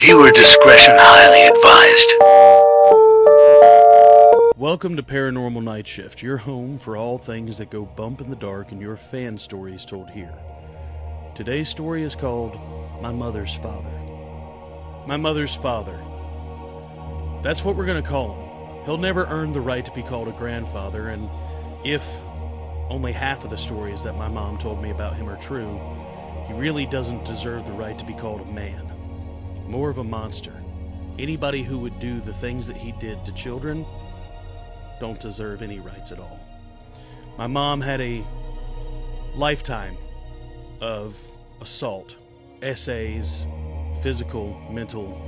Viewer discretion highly advised. Welcome to Paranormal Nightshift, your home for all things that go bump in the dark and your fan stories told here. Today's story is called My Mother's Father. My Mother's Father. That's what we're going to call him. He'll never earn the right to be called a grandfather, and if only half of the stories that my mom told me about him are true, he really doesn't deserve the right to be called a man. More of a monster. Anybody who would do the things that he did to children don't deserve any rights at all. My mom had a lifetime of assault, essays, physical, mental,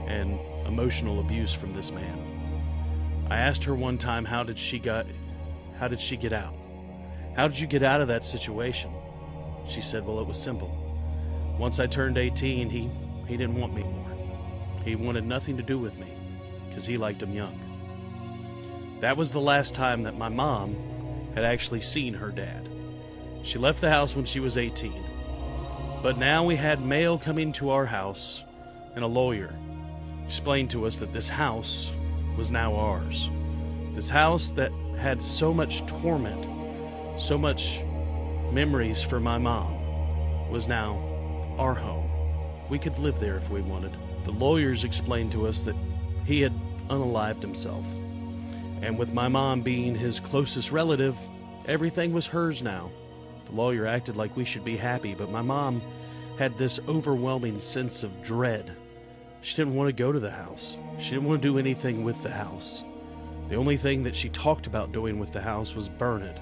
and emotional abuse from this man. I asked her one time, how did she get out? How did you get out of that situation? She said, well, it was simple. Once I turned 18, he didn't want me anymore. He wanted nothing to do with me because he liked him young. That was the last time that my mom had actually seen her dad. She left the house when she was 18. But now we had mail coming to our house, and a lawyer explained to us that this house was now ours. This house that had so much torment, so much memories for my mom, was now our home. We could live there if we wanted. The lawyers explained to us that he had unalived himself. And with my mom being his closest relative, everything was hers now. The lawyer acted like we should be happy, but my mom had this overwhelming sense of dread. She didn't want to go to the house. She didn't want to do anything with the house. The only thing that she talked about doing with the house was burn it.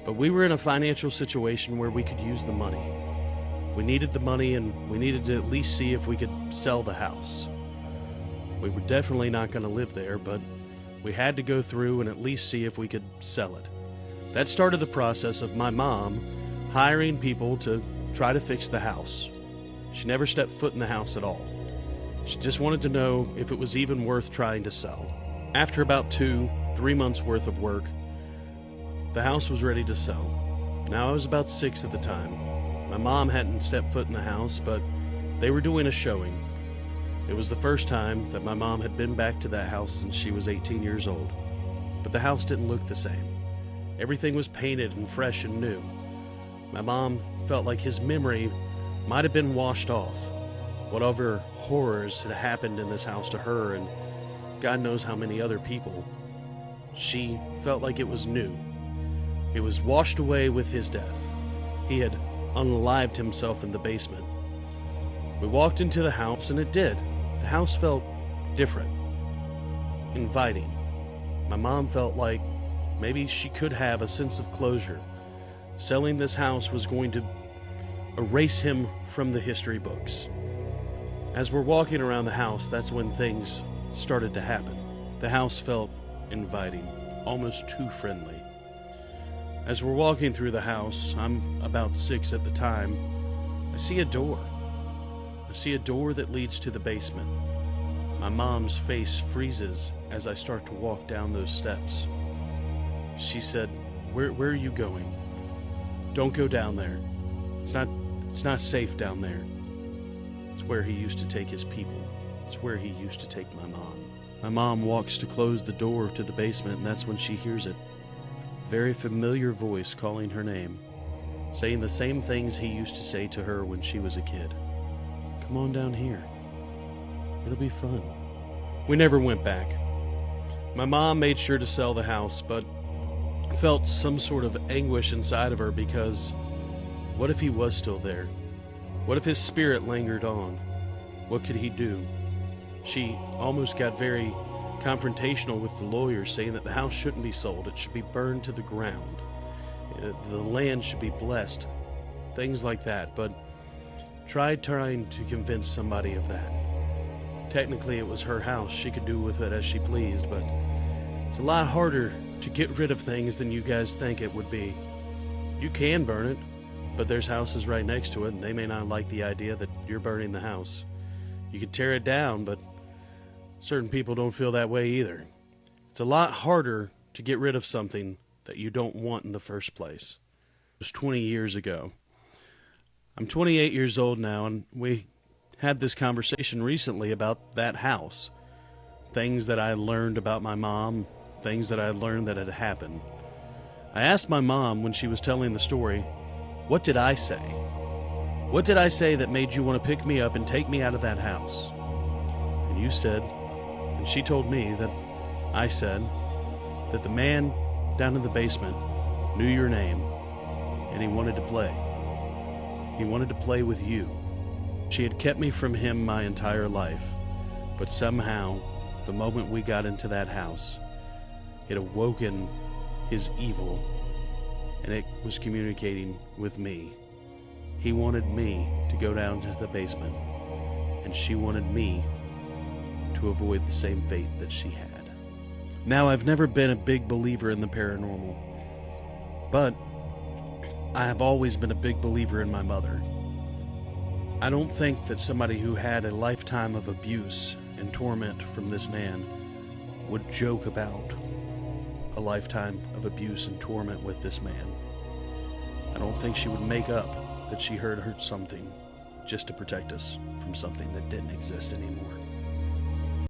But we were in a financial situation where we could use the money. We needed the money, and we needed to at least see if we could sell the house. We were definitely not going to live there, but we had to go through and at least see if we could sell it. That started the process of my mom hiring people to try to fix the house. She never stepped foot in the house at all. She just wanted to know if it was even worth trying to sell. After about 2-3 months worth of work, the house was ready to sell. Now I was about 6 at the time. My mom hadn't stepped foot in the house, but they were doing a showing. It was the first time that my mom had been back to that house since she was 18 years old. But the house didn't look the same. Everything was painted and fresh and new. My mom felt like his memory might have been washed off. Whatever horrors had happened in this house to her and God knows how many other people, she felt like it was new. It was washed away with his death. He had unalived himself in the basement. We walked into the house, and it did. The house felt different, inviting. My mom felt like maybe she could have a sense of closure. Selling this house was going to erase him from the history books. As we're walking around the house, that's when things started to happen. The house felt inviting, almost too friendly. As we're walking through the house, I'm about 6 at the time, I see a door. I see a door that leads to the basement. My mom's face freezes as I start to walk down those steps. She said, where are you going? Don't go down there. It's not safe down there. It's where he used to take his people. It's where he used to take my mom. My mom walks to close the door to the basement, and that's when she hears it. Very familiar voice calling her name, saying the same things he used to say to her when she was a kid. Come on down here. It'll be fun. We never went back. My mom made sure to sell the house, but felt some sort of anguish inside of her because what if he was still there? What if his spirit lingered on? What could he do? She almost got very confrontational with the lawyers, saying that the house shouldn't be sold. It should be burned to the ground. The land should be blessed. Things like that, but tried trying to convince somebody of that. Technically, it was her house. She could do with it as she pleased, but it's a lot harder to get rid of things than you guys think it would be. You can burn it, but there's houses right next to it, and they may not like the idea that you're burning the house. You could tear it down, but certain people don't feel that way either. It's a lot harder to get rid of something that you don't want in the first place. It was 20 years ago. I'm 28 years old now, and we had this conversation recently about that house. Things that I learned about my mom, things that I learned that had happened. I asked my mom when she was telling the story, what did I say? What did I say that made you want to pick me up and take me out of that house? And you said, and she told me that I said that the man down in the basement knew your name and he wanted to play. He wanted to play with you. She had kept me from him my entire life, but somehow, the moment we got into that house, it awoken his evil, and it was communicating with me. He wanted me to go down to the basement, and she wanted me to avoid the same fate that she had. Now, I've never been a big believer in the paranormal, but I have always been a big believer in my mother. I don't think that somebody who had a lifetime of abuse and torment from this man would joke about a lifetime of abuse and torment with this man. I don't think she would make up that she heard something just to protect us from something that didn't exist anymore.